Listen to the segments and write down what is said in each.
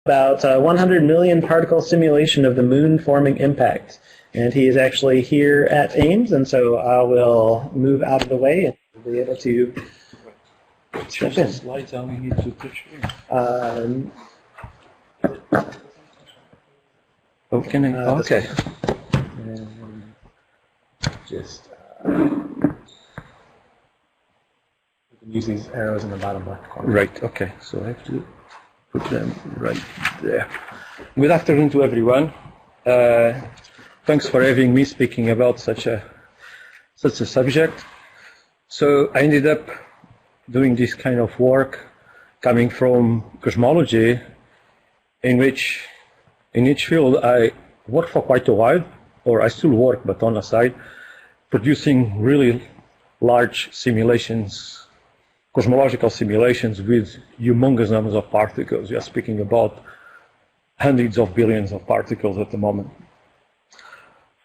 about 100 million particle simulation of the moon forming impact. And he is actually here at Ames, and so I will move out of the way and be able to step in. Slides we need to touch here. Oh, can I? Okay. Just use these arrows in the bottom left corner. Right, okay. So I have to put them right there. Good afternoon to everyone. Thanks for having me speaking about such a subject. So I ended up doing this kind of work coming from cosmology, in which in each field I worked for quite a while, or I still work but on the side, producing really large simulations, cosmological simulations with humongous numbers of particles. We are speaking about hundreds of billions of particles at the moment.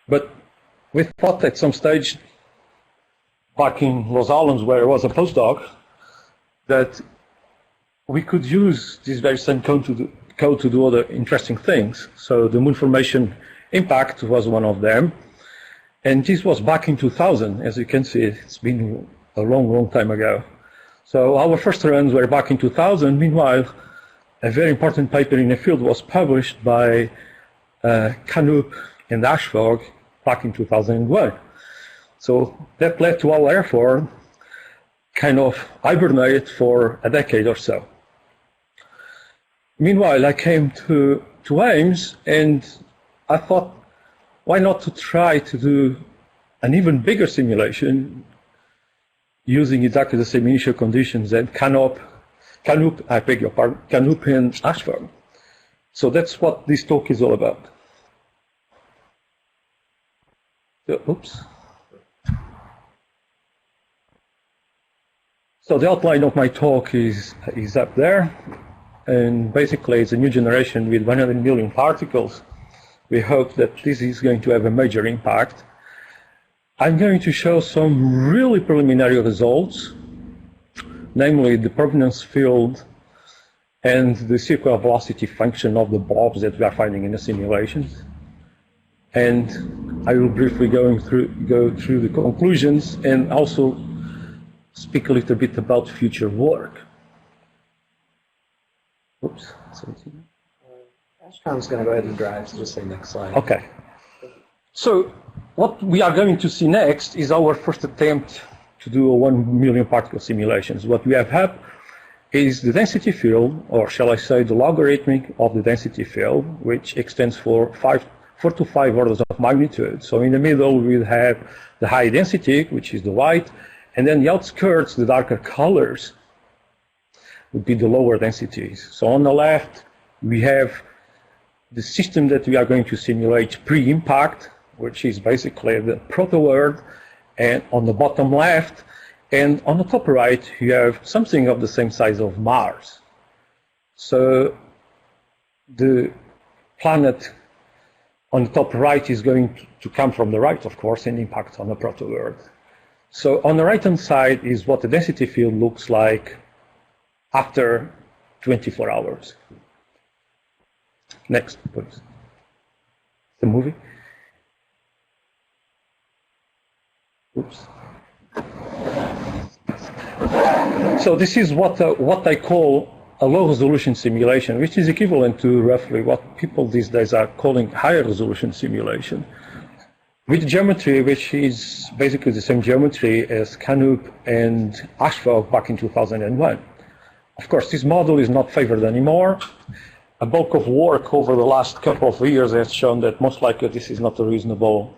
But we thought at some stage, back in Los Alamos, where I was a postdoc, that we could use this very same code to do other interesting things. So the moon formation impact was one of them. And this was back in 2000. As you can see, it's been a long, long time ago. So our first runs were back in 2000. Meanwhile, a very important paper in the field was published by Canup and Ashford back in 2001. So that led to our effort kind of hibernate for a decade or so. Meanwhile, I came to Ames, and I thought, why not to try to do an even bigger simulation using exactly the same initial conditions that Canup and Ashford. So that's what this talk is all about. Oops. So the outline of my talk is up there. And basically, it's a new generation with 100 million particles. We hope that this is going to have a major impact. I'm going to show some really preliminary results, namely the provenance field and the circular velocity function of the blobs that we are finding in the simulations. And I will briefly go through the conclusions and also speak a little bit about future work. Oops. Ashcom's going to go ahead and drive, so just say next slide. Okay. So what we are going to see next is our first attempt to do a 1 million particle simulations. What we have had is the density field, or shall I say the logarithmic of the density field, which extends for 4 to 5 orders of magnitude. So in the middle we have the high density, which is the white, and then the outskirts, the darker colors, would be the lower densities. So on the left, we have the system that we are going to simulate pre-impact, which is basically the proto-world, and on the bottom left, and on the top right, you have something of the same size of Mars. So the planet on the top right is going to come from the right, of course, and impact on the proto-world. So on the right-hand side is what the density field looks like after 24 hours. Next, please. The movie. Oops. So this is what I call a low-resolution simulation, which is equivalent to roughly what people these days are calling higher-resolution simulation, with geometry which is basically the same geometry as Canup and Ashford back in 2001. Of course, this model is not favored anymore. A bulk of work over the last couple of years has shown that most likely this is not a reasonable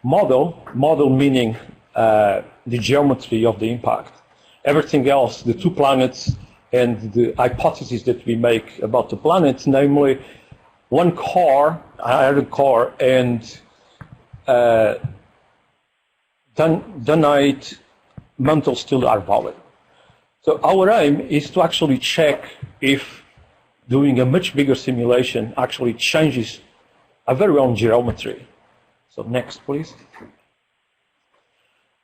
model. Model meaning the geometry of the impact. Everything else, the two planets and the hypotheses that we make about the planets, namely one core, iron core, and Dunite mantle still are valid. So our aim is to actually check if doing a much bigger simulation actually changes a very own geometry. So next, please.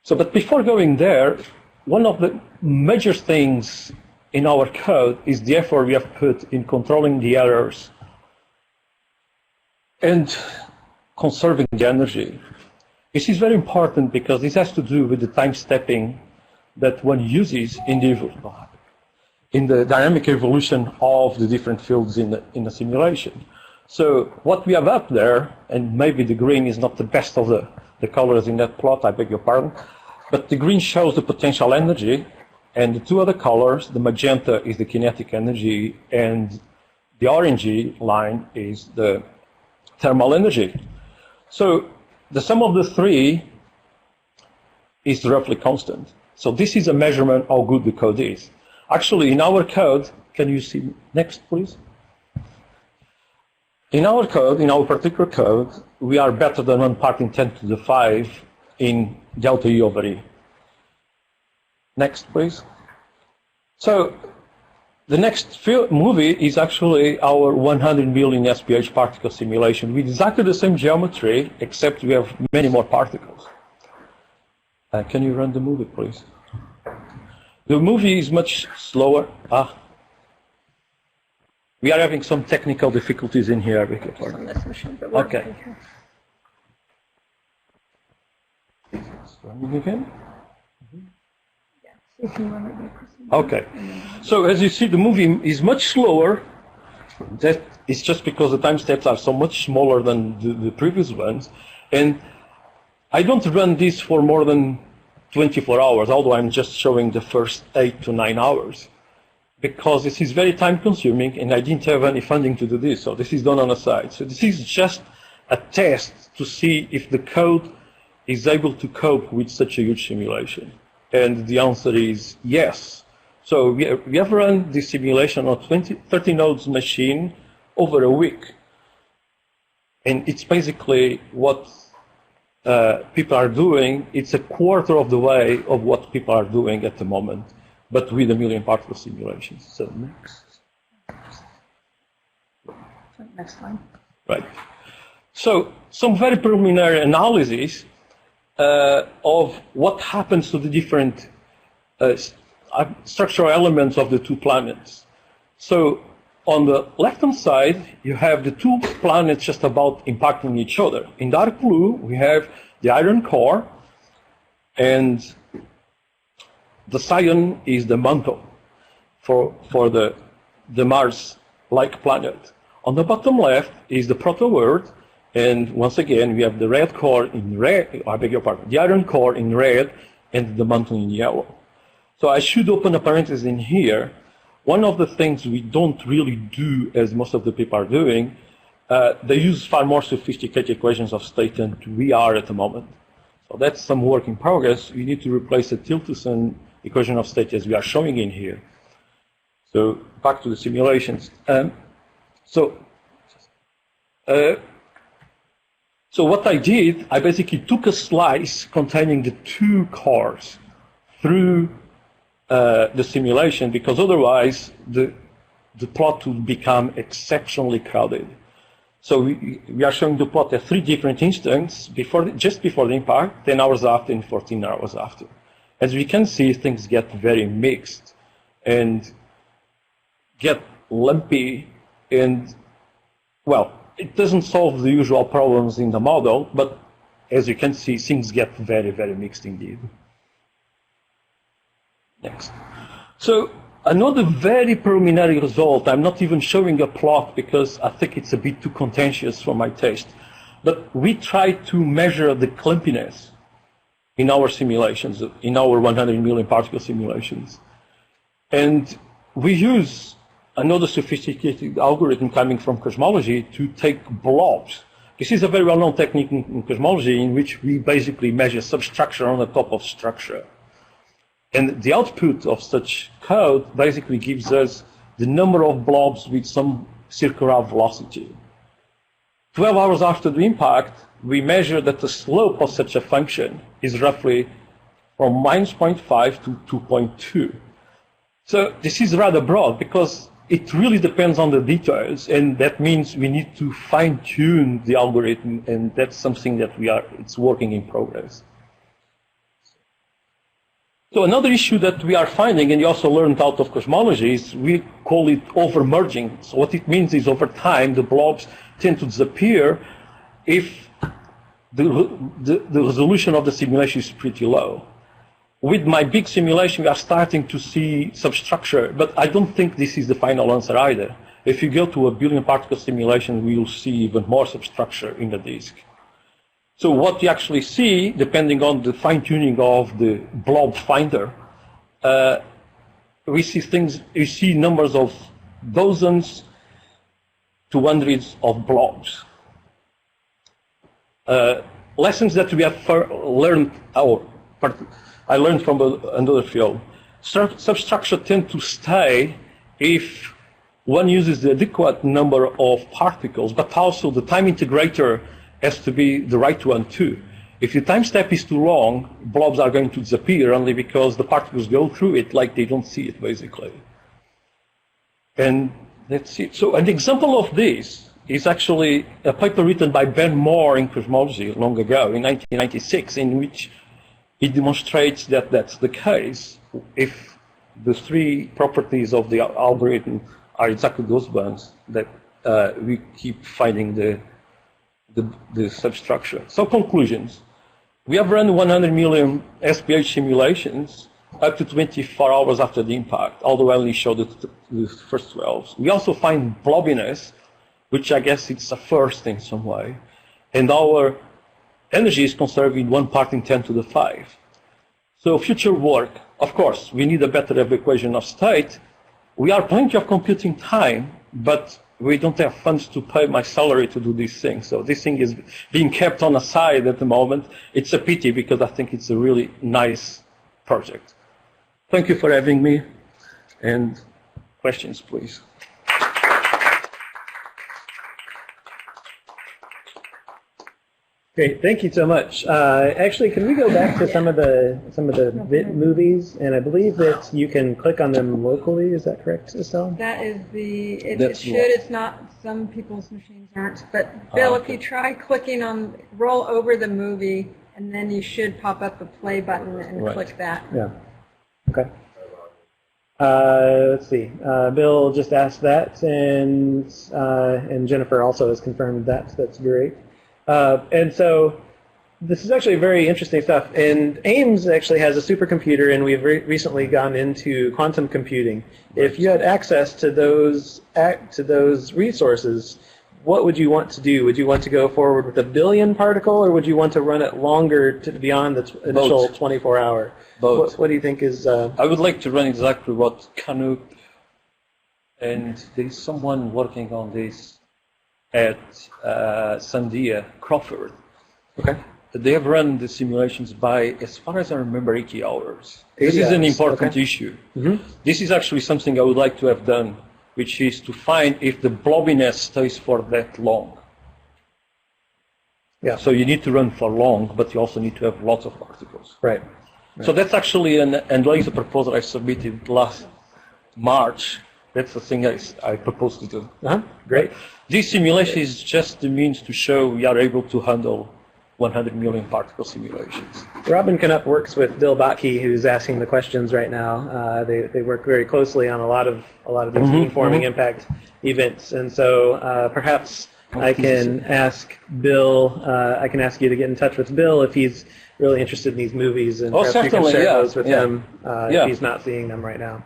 So, but before going there, one of the major things in our code is the effort we have put in controlling the errors and conserving the energy. This is very important because this has to do with the time stepping that one uses in the dynamic evolution of the different fields in the simulation. So what we have up there, and maybe the green is not the best of the colors in that plot, I beg your pardon, but the green shows the potential energy, and the two other colors, the magenta is the kinetic energy, and the orangey line is the thermal energy. So the sum of the three is roughly constant. So this is a measurement how good the code is. Actually, in our code, can you see next, please? In our code, in our particular code, we are better than 1 part in 10 to the 5 in delta E over E. Next, please. So the next movie is actually our 100 million SPH particle simulation with exactly the same geometry, except we have many more particles. Can you run the movie, please? The movie is much slower. We are having some technical difficulties in here. On this machine, but we're Okay. It's running again? Yeah. So if you want to go proceed. Okay. So as you see, the movie is much slower. That is just because the time steps are so much smaller than the previous ones. And I don't run this for more than 24 hours, although I'm just showing the first 8 to 9 hours. Because this is very time consuming and I didn't have any funding to do this, so this is done on the side. So this is just a test to see if the code is able to cope with such a huge simulation. And the answer is yes. So we have run this simulation on 30 nodes machine over a week. And it's basically what people are doing. It's a quarter of the way of what people are doing at the moment, but with a million particle simulations. So Next slide. right. So some very preliminary analysis of what happens to the different structural elements of the two planets. So on the left-hand side, you have the two planets just about impacting each other. In dark blue, we have the iron core, and the cyan is the mantle for the Mars-like planet. On the bottom left is the proto-world, and once again, we have the red core in red, I beg your pardon, the iron core in red, and the mantle in yellow. So I should open a parenthesis in here. One of the things we don't really do, as most of the people are doing, they use far more sophisticated equations of state than we are at the moment. So that's some work in progress. We need to replace the Tillerson equation of state as we are showing in here. So back to the simulations. So what I did, I basically took a slice containing the two cores through the simulation, because otherwise the plot would become exceptionally crowded. So we are showing the plot at 3 different instants, just before the impact, 10 hours after, and 14 hours after. As we can see, things get very mixed and get lumpy, and, well, it doesn't solve the usual problems in the model, but as you can see, things get very, very mixed indeed. Next. So another very preliminary result, I'm not even showing a plot because I think it's a bit too contentious for my taste, but we try to measure the clumpiness in our simulations, in our 100 million particle simulations. And we use another sophisticated algorithm coming from cosmology to take blobs. This is a very well-known technique in cosmology in which we basically measure substructure on the top of structure. And the output of such code basically gives us the number of blobs with some circular velocity. 12 hours after the impact, we measure that the slope of such a function is roughly from -0.5 to 2.2. So this is rather broad because it really depends on the details, and that means we need to fine-tune the algorithm, and that's something that it's working in progress. So another issue that we are finding, and you also learned out of cosmology, is we call it overmerging. So what it means is over time, the blobs tend to disappear if the resolution of the simulation is pretty low. With my big simulation, we are starting to see substructure, but I don't think this is the final answer either. If you go to a billion particle simulation, we will see even more substructure in the disk. So what you actually see, depending on the fine-tuning of the Blob Finder, we see numbers of dozens to hundreds of blobs. Lessons that we have learned, I learned from another field. Substructure tend to stay if one uses the adequate number of particles, but also the time integrator has to be the right one too. If the time step is too long, blobs are going to disappear only because the particles go through it like they don't see it, basically. And that's it. So an example of this is actually a paper written by Ben Moore in Cosmology long ago, in 1996, in which he demonstrates that that's the case if the three properties of the algorithm are exactly those ones that we keep finding the substructure. So conclusions. We have run 100 million SPH simulations up to 24 hours after the impact, although I only showed the first 12. We also find blobbiness, which I guess it's a first in some way. And our energy is conserved in 1 part in 10 to the 5. So future work, of course, we need a better equation of state. We are plenty of computing time, but we don't have funds to pay my salary to do these things. So this thing is being kept on the side at the moment. It's a pity because I think it's a really nice project. Thank you for having me. And questions, please. Great, thank you so much. Actually, can we go back to some of the movies? And I believe that you can click on them locally. Is that correct, Estelle? That is it should. It's not. Some people's machines aren't. But Bill, if you try clicking on, roll over the movie, and then you should pop up a play button and click that. Yeah. Okay. Let's see. Bill just asked that, and Jennifer also has confirmed that. That's great. And so this is actually very interesting stuff. And Ames actually has a supercomputer, and we've recently gone into quantum computing. If you had access to those resources, what would you want to do? Would you want to go forward with a billion particle, or would you want to run it longer to beyond the initial 24-hour? Both. What do you think is? I would like to run exactly what Canute, and there's someone working on this at Sandia, Crawford. Okay. They have run the simulations by, as far as I remember, 80 hours. This is an important issue. Mm-hmm. This is actually something I would like to have done, which is to find if the blobbiness stays for that long. Yeah. So you need to run for long, but you also need to have lots of particles. Right. So that's actually an laser proposal I submitted last March. That's the thing I proposed to do. Great. This simulation is just the means to show we are able to handle 100 million particle simulations. Robin Knupp works with Bill Botke, who's asking the questions right now. They work very closely on a lot of these moon-forming impact events, and so perhaps I can ask Bill. I can ask you to get in touch with Bill if he's really interested in these movies, and perhaps you can share those with him if he's not seeing them right now.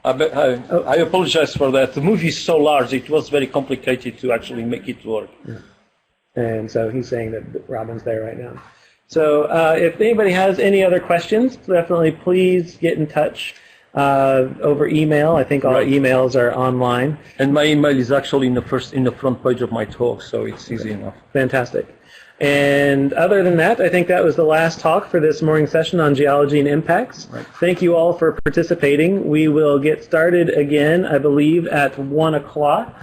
I apologize for that. The movie is so large; it was very complicated to actually make it work. Yeah. And so he's saying that Robin's there right now. So if anybody has any other questions, definitely please get in touch over email. I think all emails are online. And my email is actually in the front page of my talk, so it's easy enough. Fantastic. And other than that, I think that was the last talk for this morning session on geology and impacts. Right. Thank you all for participating. We will get started again, I believe, at 1 o'clock.